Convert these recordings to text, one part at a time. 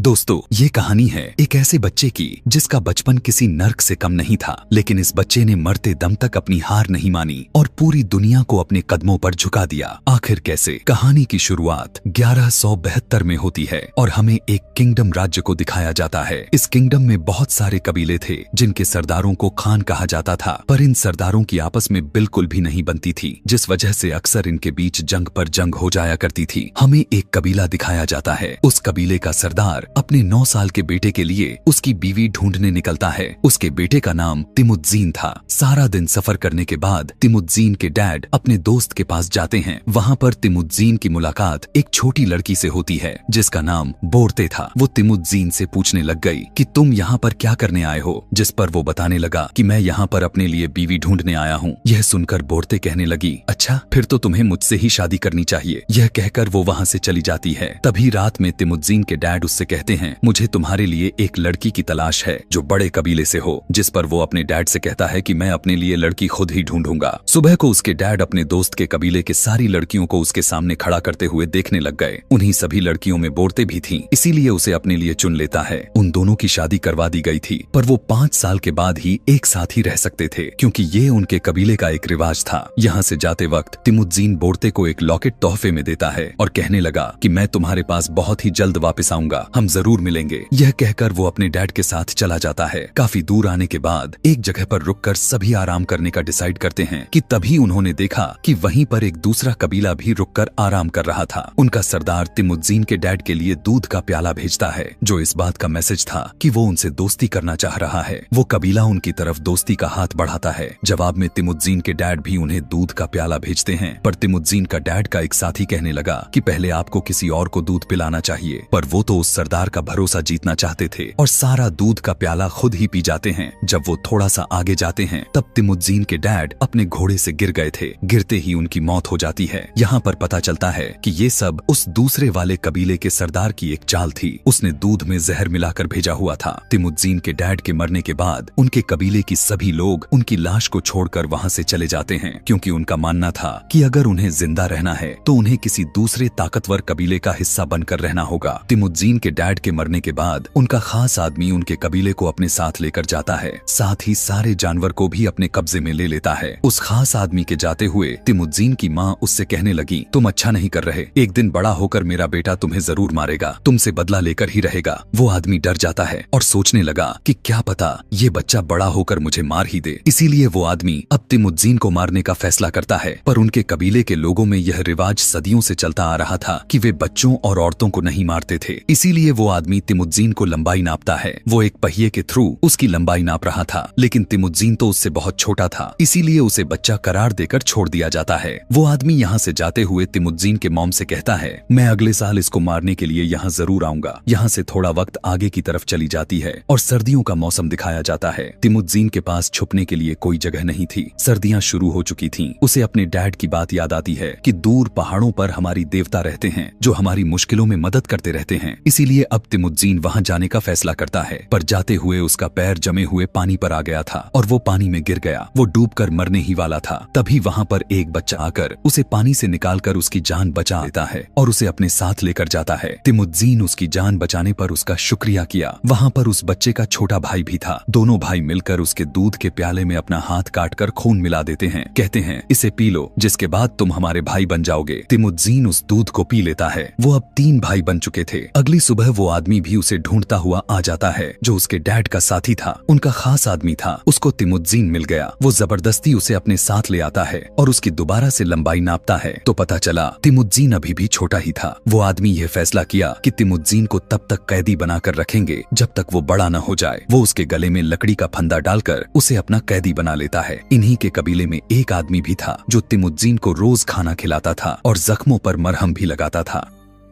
दोस्तों, ये कहानी है एक ऐसे बच्चे की जिसका बचपन किसी नर्क से कम नहीं था, लेकिन इस बच्चे ने मरते दम तक अपनी हार नहीं मानी और पूरी दुनिया को अपने कदमों पर झुका दिया। आखिर कैसे? कहानी की शुरुआत 1172 में होती है और हमें एक किंगडम राज्य को दिखाया जाता है। इस किंगडम में बहुत सारे कबीले थे जिनके सरदारों को खान कहा जाता था, पर इन सरदारों की आपस में बिल्कुल भी नहीं बनती थी, जिस वजह से अक्सर इनके बीच जंग पर जंग हो जाया करती थी। हमें एक कबीला दिखाया जाता है। उस कबीले का सरदार अपने 9 साल के बेटे के लिए उसकी बीवी ढूंढने निकलता है। उसके बेटे का नाम तिमुद्दीन था। सारा दिन सफर करने के बाद तिमुद्दीन के डैड अपने दोस्त के पास जाते हैं। वहाँ पर तिमुद्दीन की मुलाकात एक छोटी लड़की से होती है जिसका नाम बोरते था। वो तिमुद्दीन से पूछने लग गई कि तुम यहाँ पर क्या करने आए हो, जिस पर वो बताने लगा कि मैं यहाँ पर अपने लिए बीवी ढूंढने आया हूँ। यह सुनकर बोरते कहने लगी, अच्छा फिर तो तुम्हें मुझसे ही शादी करनी चाहिए। यह कहकर वो वहाँ से चली जाती है। तभी रात में तिमुद्दीन के डैड उससे कहते हैं, मुझे तुम्हारे लिए एक लड़की की तलाश है जो बड़े कबीले से हो। जिस पर वो अपने डैड से कहता है कि मैं अपने लिए लड़की खुद ही ढूंढूंगा। सुबह को उसके डैड अपने दोस्त के कबीले के सारी लड़कियों को उसके सामने खड़ा करते हुए देखने लग गए। उन्हीं सभी लड़कियों में बोरते भी थीं, इसीलिए उसे अपने लिए चुन लेता है। उन दोनों की शादी करवा दी गई थी, पर वो 5 साल के बाद ही एक साथ ही रह सकते थे, क्योंकि ये उनके कबीले का एक रिवाज था। यहाँ से जाते वक्त तिमुद्दीन बोरते को एक लॉकेट तोहफे में देता है और कहने लगा कि मैं तुम्हारे पास बहुत ही जल्द वापस आऊंगा, हम जरूर मिलेंगे। यह कहकर वो अपने डैड के साथ चला जाता है। काफी दूर आने के बाद एक जगह पर रुककर सभी आराम करने का डिसाइड करते हैं कि तभी उन्होंने देखा कि वहीं पर एक दूसरा कबीला भी रुककर आराम कर रहा था। उनका सरदार तिमुद्दीन के डैड के लिए दूध का प्याला भेजता है, जो इस बात का मैसेज था कि वो उनसे दोस्ती करना चाह रहा है। वो कबीला उनकी तरफ दोस्ती का हाथ बढ़ाता है। जवाब में तिमुद्दीन के डैड भी उन्हें दूध का प्याला भेजते हैं, पर तिमुद्दीन का डैड का एक साथी कहने लगा कि पहले आपको किसी और को दूध पिलाना चाहिए। पर वो तो उस सरदार का भरोसा जीतना चाहते थे और सारा दूध का प्याला खुद ही पी जाते हैं। जब वो थोड़ा सा आगे जाते हैं तब तिमुद्दीन के डैड अपने घोड़े से गिर गए थे। गिरते ही उनकी मौत हो जाती है। यहाँ पर पता चलता है कि ये सब उस दूसरे वाले कबीले के सरदार की एक चाल थी। उसने दूध में जहर मिलाकर भेजा हुआ था। तिमुद्दीन के डैड के मरने के बाद उनके कबीले की सभी लोग उनकी लाश को छोड़कर वहाँ से चले जाते हैं, क्योंकि उनका मानना था कि अगर उन्हें जिंदा रहना है तो उन्हें किसी दूसरे ताकतवर कबीले का हिस्सा बनकर रहना होगा। तिमुद्दीन के डैड के मरने के बाद उनका खास आदमी उनके कबीले को अपने साथ लेकर जाता है, साथ ही सारे जानवर को भी अपने कब्जे में ले लेता है। उस खास आदमी के जाते हुए तिमुद्दीन की माँ उससे कहने लगी, तुम अच्छा नहीं कर रहे, एक दिन बड़ा होकर मेरा बेटा तुम्हें जरूर मारेगा, तुमसे बदला लेकर ही रहेगा। वो आदमी डर जाता है और सोचने लगा कि क्या पता ये बच्चा बड़ा होकर मुझे मार ही दे। इसीलिए वो आदमी अब तिमुद्दीन को मारने का फैसला करता है। पर उनके कबीले के लोगों में यह रिवाज सदियों से चलता आ रहा था कि वे बच्चों और औरतों को नहीं मारते थे। इसीलिए वो आदमी तिमुद्दीन को लंबाई नापता है। वो एक पहिए के थ्रू उसकी लंबाई नाप रहा था, लेकिन तिमुद्दीन तो उससे बहुत छोटा था, इसीलिए उसे बच्चा करार देकर छोड़ दिया जाता है। वो आदमी यहाँ से जाते हुए तिमुद्दीन के मॉम से कहता है, मैं अगले साल इसको मारने के लिए यहाँ जरूर आऊंगा। यहाँ से थोड़ा वक्त आगे की तरफ चली जाती है और सर्दियों का मौसम दिखाया जाता है। तिमुद्दीन के पास छुपने के लिए कोई जगह नहीं थी। सर्दियाँ शुरू हो चुकी थीं। उसे अपने डैड की बात याद आती है कि दूर पहाड़ों पर हमारी देवता रहते हैं जो हमारी मुश्किलों में मदद करते रहते हैं। इसीलिए अब तिमुद्दीन वहाँ जाने का फैसला करता है, पर जाते हुए उसका पैर जमे हुए पानी पर आ गया था और वो पानी में गिर गया। वो डूबकर मरने ही वाला था। तभी वहाँ पर एक बच्चा आकर उसे पानी से निकालकर उसकी जान बचा लेता है और उसे अपने साथ लेकर जाता है। तिमुद्दीन उसकी जान बचाने पर उसका शुक्रिया किया। वहाँ पर उस बच्चे का छोटा भाई भी था। दोनों भाई मिलकर उसके दूध के प्याले में अपना हाथ काटकर खून मिला देते हैं। कहते हैं, इसे पी लो, जिसके बाद तुम हमारे भाई बन जाओगे। तिमुद्दीन उस दूध को पी लेता है। वो अब 3 भाई बन चुके थे। अगली सुबह वो आदमी भी उसे ढूंढता हुआ आ जाता है, जो उसके डैड का साथी था, उनका खास आदमी था। उसको तिमुद्दीन मिल गया। वो जबरदस्ती उसे अपने साथ ले आता है और उसकी दोबारा से लंबाई नापता है तो पता चला तिमुद्दीन अभी भी छोटा ही था। वो आदमी यह फैसला किया कि तिमुद्दीन को तब तक कैदी बनाकर रखेंगे जब तक वो बड़ा न हो जाए। वो उसके गले में लकड़ी का फंदा डालकर उसे अपना कैदी बना लेता है। इन्हीं के कबीले में एक आदमी भी था जो तिमुद्दीन को रोज खाना खिलाता था और जख्मों पर मरहम भी लगाता था।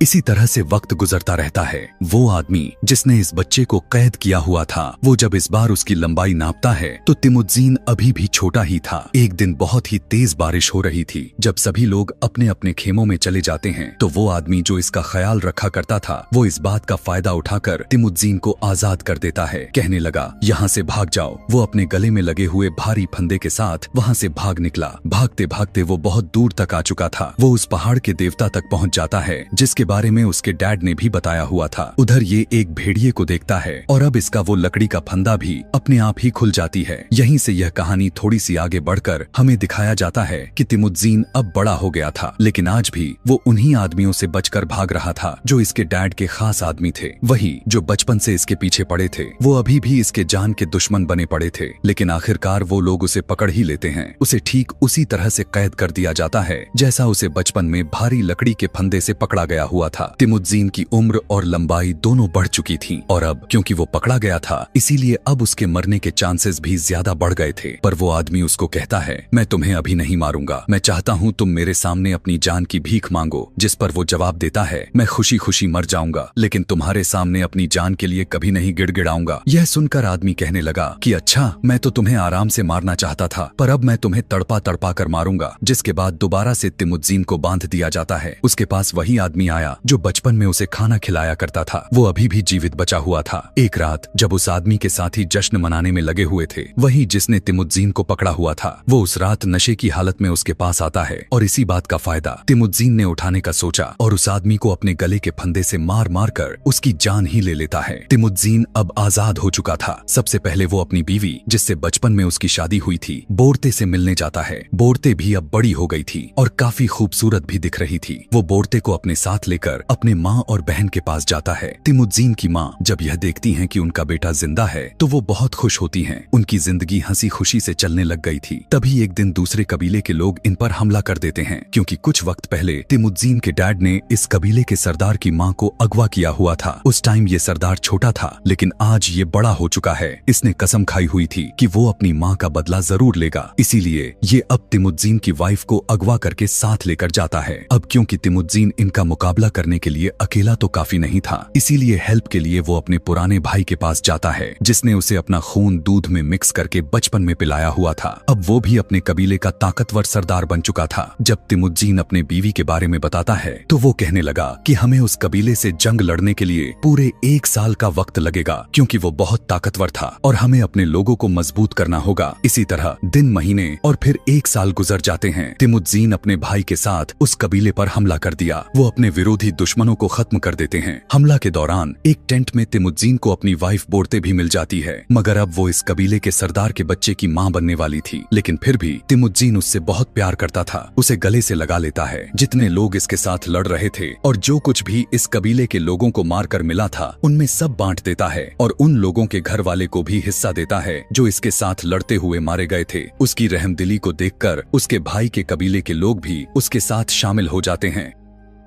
इसी तरह से वक्त गुजरता रहता है। वो आदमी जिसने इस बच्चे को कैद किया हुआ था, वो जब इस बार उसकी लंबाई नापता है तो तिमुद्दीन अभी भी छोटा ही था। एक दिन बहुत ही तेज बारिश हो रही थी। जब सभी लोग अपने अपने खेमों में चले जाते हैं तो वो आदमी जो इसका ख्याल रखा करता था, वो इस बात का फायदा उठाकर तिमुद्दीन को आजाद कर देता है। कहने लगा, यहाँ से भाग जाओ। वो अपने गले में लगे हुए भारी फंदे के साथ वहाँ से भाग निकला। भागते भागते वो बहुत दूर तक आ चुका था। वो उस पहाड़ के देवता तक पहुँच जाता है, जिसके बारे में उसके डैड ने भी बताया हुआ था। उधर ये एक भेड़िए को देखता है और अब इसका वो लकड़ी का फंदा भी अपने आप ही खुल जाती है। यहीं से यह कहानी थोड़ी सी आगे बढ़कर हमें दिखाया जाता है कि तिमुज़ीन अब बड़ा हो गया था, लेकिन आज भी वो उन्हीं आदमियों से बचकर भाग रहा था जो इसके डैड के खास आदमी थे। वही जो बचपन से इसके पीछे पड़े थे, वो अभी भी इसके जान के दुश्मन बने पड़े थे। लेकिन आखिरकार वो लोग उसे पकड़ ही लेते हैं। उसे ठीक उसी तरह से कैद कर दिया जाता है जैसा उसे बचपन में भारी लकड़ी के फंदे से पकड़ा गया हुआ था। तिमुज़ीन की उम्र और लंबाई दोनों बढ़ चुकी थी और अब क्योंकि वो पकड़ा गया था, इसीलिए अब उसके मरने के चांसेस भी ज्यादा बढ़ गए थे। पर वो आदमी उसको कहता है, मैं तुम्हें अभी नहीं मारूंगा, मैं चाहता हूँ तुम मेरे सामने अपनी जान की भीख मांगो। जिस पर वो जवाब देता है, मैं खुशी खुशी मर जाऊंगा, लेकिन तुम्हारे सामने अपनी जान के लिए कभी नहीं गिड़गिड़ाऊंगा। यह सुनकर आदमी कहने लगा कि अच्छा, मैं तो तुम्हें आराम से मारना चाहता था, पर अब मैं तुम्हें तड़पा तड़पा कर मारूंगा। जिसके बाद दोबारा से तिमुज़ीन को बांध दिया जाता है। उसके पास वही आदमी आया जो बचपन में उसे खाना खिलाया करता था। वो अभी भी जीवित बचा हुआ था। एक रात जब उस आदमी के साथी जश्न मनाने में लगे हुए थे, वही जिसने तिमुज़ीन को पकड़ा हुआ था, वो उस रात नशे की हालत में उसके पास आता है और इसी बात का फायदा तिमुज़ीन ने उठाने का सोचा और उस आदमी को अपने गले के फंदे से मार मार कर उसकी जान ही ले लेता है। तिमुज़ीन अब आजाद हो चुका था। सबसे पहले वो अपनी बीवी, जिससे बचपन में उसकी शादी हुई थी, बोरते से मिलने जाता है। बोरते भी अब बड़ी हो गई थी और काफी खूबसूरत भी दिख रही थी। वो बोरते को अपने साथ लेकर अपने माँ और बहन के पास जाता है। तिमुज़ीन की माँ जब यह देखती हैं कि उनका बेटा जिंदा है तो वो बहुत खुश होती हैं। उनकी जिंदगी हंसी खुशी से चलने लग गई थी। तभी एक दिन दूसरे कबीले के लोग इन पर हमला कर देते हैं, क्योंकि कुछ वक्त पहले तिमुज़ीन के डैड ने इस कबीले के सरदार की माँ को अगवा किया हुआ था। उस टाइम ये सरदार छोटा था, लेकिन आज ये बड़ा हो चुका है। इसने कसम खाई हुई थी कि वो अपनी माँ का बदला जरूर लेगा, इसीलिए ये अब तिमुज़ीन की वाइफ को अगवा करके साथ लेकर जाता है। अब क्योंकि तिमुज़ीन इनका मुकाबला करने के लिए अकेला तो काफी नहीं था, इसीलिए हेल्प के लिए वो अपने पुराने भाई के पास जाता है, जिसने उसे अपना खून दूध में मिक्स करके बचपन में पिलाया हुआ था। अब वो भी अपने कबीले का ताकतवर सरदार बन चुका था। जब तिमुज़ीन अपने बीवी के बारे में बताता है तो वो कहने लगा कि हमें उस कबीले से जंग लड़ने के लिए पूरे 1 साल का वक्त लगेगा, क्योंकि वो बहुत ताकतवर था और हमें अपने लोगों को मजबूत करना होगा। इसी तरह दिन, महीने और फिर 1 साल गुजर जाते हैं। तिमुज़ीन अपने भाई के साथ उस कबीले पर हमला कर दिया। वो अपने विरोधी दुश्मनों को खत्म कर देते हैं। हमला के दौरान एक टेंट में तिमुज़ीन को अपनी वाइफ बोरते भी मिल जाती है, मगर अब वो इस कबीले के सरदार के बच्चे की माँ बनने वाली थी। लेकिन फिर भी तिमुज़ीन उससे बहुत प्यार करता था, उसे गले से लगा लेता है। जितने लोग इसके साथ लड़ रहे थे और जो कुछ भी इस कबीले के लोगों को मारकर मिला था, उनमें सब बांट देता है और उन लोगों के घर वाले को भी हिस्सा देता है जो इसके साथ लड़ते हुए मारे गए थे। उसकी रहमदिली को देखकर उसके भाई के कबीले के लोग भी उसके साथ शामिल हो जाते हैं।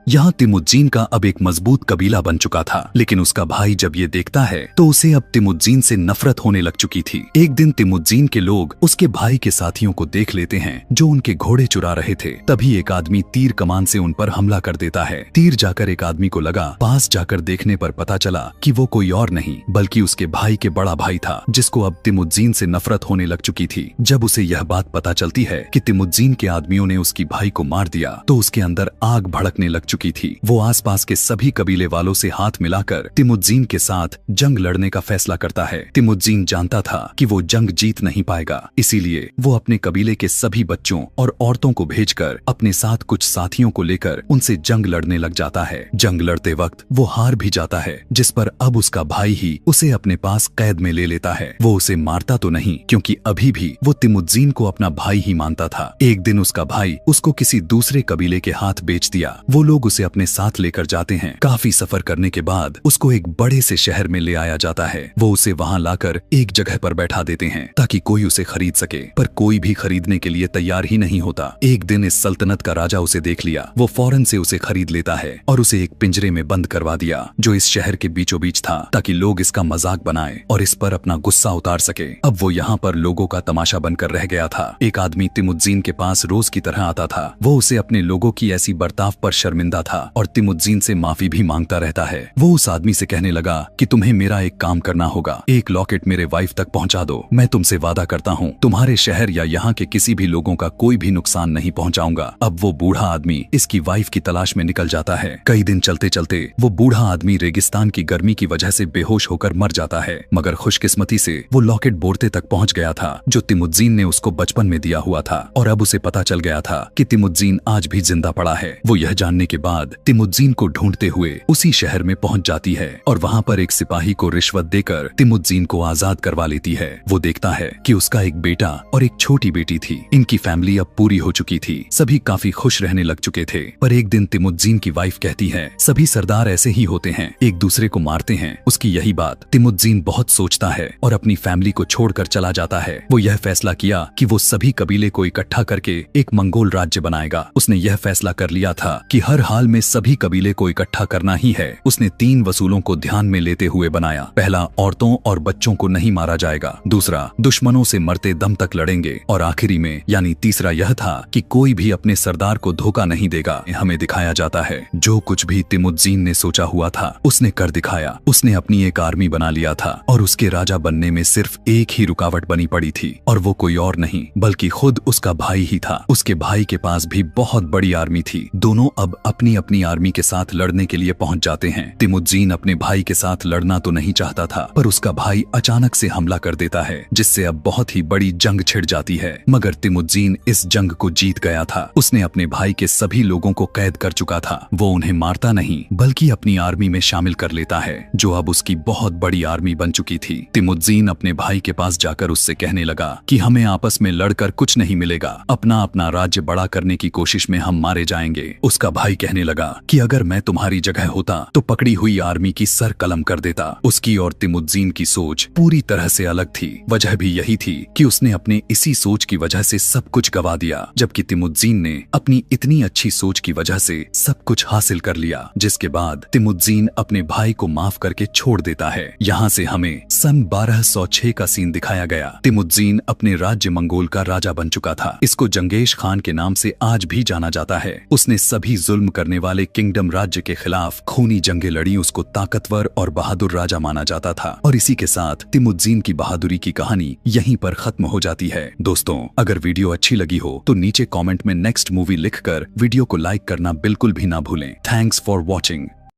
यहाँ तिमुज़ीन का अब एक मजबूत कबीला बन चुका था, लेकिन उसका भाई जब ये देखता है तो उसे अब तिमुज़ीन से नफरत होने लग चुकी थी। एक दिन तिमुज़ीन के लोग उसके भाई के साथियों को देख लेते हैं जो उनके घोड़े चुरा रहे थे। तभी एक आदमी तीर कमान से उन पर हमला कर देता है। तीर जाकर एक आदमी को लगा। पास जाकर देखने पर पता चला कि वो कोई और नहीं बल्कि उसके भाई के बड़ा भाई था, जिसको अब तिमुज़ीन से नफरत होने लग चुकी थी। जब उसे यह बात पता चलती है कि तिमुज़ीन के आदमियों ने उसकी भाई को मार दिया तो उसके अंदर आग भड़कने लग चुकी थी। वो आसपास के सभी कबीले वालों से हाथ मिलाकर तिमुज़ीन के साथ जंग लड़ने का फैसला करता है। तिमुज़ीन जानता था कि वो जंग जीत नहीं पाएगा, इसीलिए वो अपने कबीले के सभी बच्चों और औरतों को भेजकर अपने साथ कुछ साथियों को लेकर उनसे जंग लड़ने लग जाता है। जंग लड़ते वक्त वो हार भी जाता है, जिस पर अब उसका भाई ही उसे अपने पास कैद में ले लेता है। वो उसे मारता तो नहीं, क्योंकि अभी भी वो तिमुज़ीन को अपना भाई ही मानता था। एक दिन उसका भाई उसको किसी दूसरे कबीले के हाथ बेच दिया। वो लोग उसे अपने साथ लेकर जाते हैं। काफी सफर करने के बाद उसको एक बड़े से शहर में ले आया जाता है। वो उसे वहाँ लाकर एक जगह पर बैठा देते हैं ताकि कोई उसे खरीद सके, पर कोई भी खरीदने के लिए तैयार ही नहीं होता। एक दिन इस सल्तनत का राजा उसे देख लिया। वो फौरन से उसे खरीद लेता है और उसे एक पिंजरे में बंद करवा दिया जो इस शहर के बीचों बीच था, ताकि लोग इसका मजाक बनाए और इस पर अपना गुस्सा उतार सके। अब वो यहाँ पर लोगों का तमाशा बनकर रह गया था। एक आदमी तिमुज़ीन के पास रोज की तरह आता था। वो उसे अपने लोगों की ऐसी बर्ताव पर शर्मिंदा था और तिमुज़ीन से माफी भी मांगता रहता है। वो उस आदमी से कहने लगा कि तुम्हें मेरा एक काम करना होगा, एक लॉकेट मेरे वाइफ तक पहुंचा दो। मैं तुमसे वादा करता हूँ तुम्हारे शहर या यहाँ के किसी भी लोगों का कोई भी नुकसान नहीं पहुंचाऊंगा। अब वो बूढ़ा आदमी इसकी वाइफ की तलाश में निकल जाता है। कई दिन चलते चलते वो बूढ़ा आदमी रेगिस्तान की गर्मी की वजह से बेहोश होकर मर जाता है, मगर खुशकिस्मती से वो लॉकेट बोरते तक पहुंच गया था जो तिमुज़ीन ने उसको बचपन में दिया हुआ था। और अब उसे पता चल गया था कि तिमुज़ीन आज भी जिंदा पड़ा है। वो यह जानने के बाद तिमुद्दीन को ढूंढते हुए उसी शहर में पहुंच जाती है और वहाँ पर एक सिपाही को रिश्वत देकर तिमुद्दीन को आजाद करवा लेती है। वो देखता है कि उसका एक बेटा और एक छोटी बेटी थी। इनकी फैमिली अब पूरी हो चुकी थी, सभी काफी खुश रहने लग चुके थे। पर एक दिन तिमुद्दीन की वाइफ कहती है, सभी सरदार ऐसे ही होते हैं, एक दूसरे को मारते हैं। उसकी यही बात तिमुद्दीन बहुत सोचता है और अपनी फैमिली को छोड़कर चला जाता है। वो यह फैसला किया कि वो सभी कबीले को इकट्ठा करके एक मंगोल राज्य बनाएगा। उसने यह फैसला कर लिया था कि हर हाल में सभी कबीले को इकट्ठा करना ही है। उसने 3 वसूलों को ध्यान में लेते हुए बनाया। पहला, औरतों और बच्चों को नहीं मारा जाएगा। दूसरा, दुश्मनों से मरते दम तक लड़ेंगे। और आखिरी में यानी तीसरा यह था कि कोई भी अपने सरदार को धोखा नहीं देगा। हमें दिखाया जाता है जो कुछ भी तिमुद्दीन ने सोचा हुआ था उसने कर दिखाया। उसने अपनी एक आर्मी बना लिया था और उसके राजा बनने में सिर्फ एक ही रुकावट बनी पड़ी थी और वो कोई और नहीं बल्कि खुद उसका भाई ही था। उसके भाई के पास भी बहुत बड़ी आर्मी थी। दोनों अब अपनी अपनी आर्मी के साथ लड़ने के लिए पहुंच जाते हैं। तिमुद्दीन अपने भाई के साथ लड़ना तो नहीं चाहता था, पर उसका भाई अचानक से हमला कर देता है जिससे अब बहुत ही बड़ी जंग छिड़ जाती है। मगर तिमुद्दीन इस जंग को जीत गया था। उसने अपने भाई के सभी लोगों को कैद कर चुका था। वो उन्हें मारता नहीं बल्कि अपनी आर्मी में शामिल कर लेता है जो अब उसकी बहुत बड़ी आर्मी बन चुकी थी। तिमुद्दीन अपने भाई के पास जाकर उससे कहने लगा कि हमें आपस में लड़कर कुछ नहीं मिलेगा, अपना अपना राज्य बड़ा करने की कोशिश में हम मारे जाएंगे। उसका भाई कहने लगा कि अगर मैं तुम्हारी जगह होता तो पकड़ी हुई आर्मी की सर कलम कर देता। उसकी और तिमुद्दीन की सोच पूरी तरह से अलग थी। वजह भी यही थी कि उसने अपने इसी सोच की वजह से सब कुछ गवा दिया, जबकि तिमुद्दीन ने अपनी इतनी अच्छी सोच की वजह से सब कुछ हासिल कर लिया। जिसके बाद तिमुद्दीन अपने भाई को माफ करके छोड़ देता है। यहाँ से हमें सन 1206 का सीन दिखाया गया। तिमुद्दीन अपने राज्य मंगोल का राजा बन चुका था। इसको जंगेश खान के नाम से आज भी जाना जाता है। उसने सभी जुल्म करने वाले किंगडम राज्य के खिलाफ खूनी जंगें लड़ी। उसको ताकतवर और बहादुर राजा माना जाता था और इसी के साथ तिमुद्दीन की बहादुरी की कहानी यहीं पर खत्म हो जाती है। दोस्तों, अगर वीडियो अच्छी लगी हो तो नीचे कमेंट में नेक्स्ट मूवी लिखकर वीडियो को लाइक करना बिल्कुल भी ना भूलें। Thanks for watching.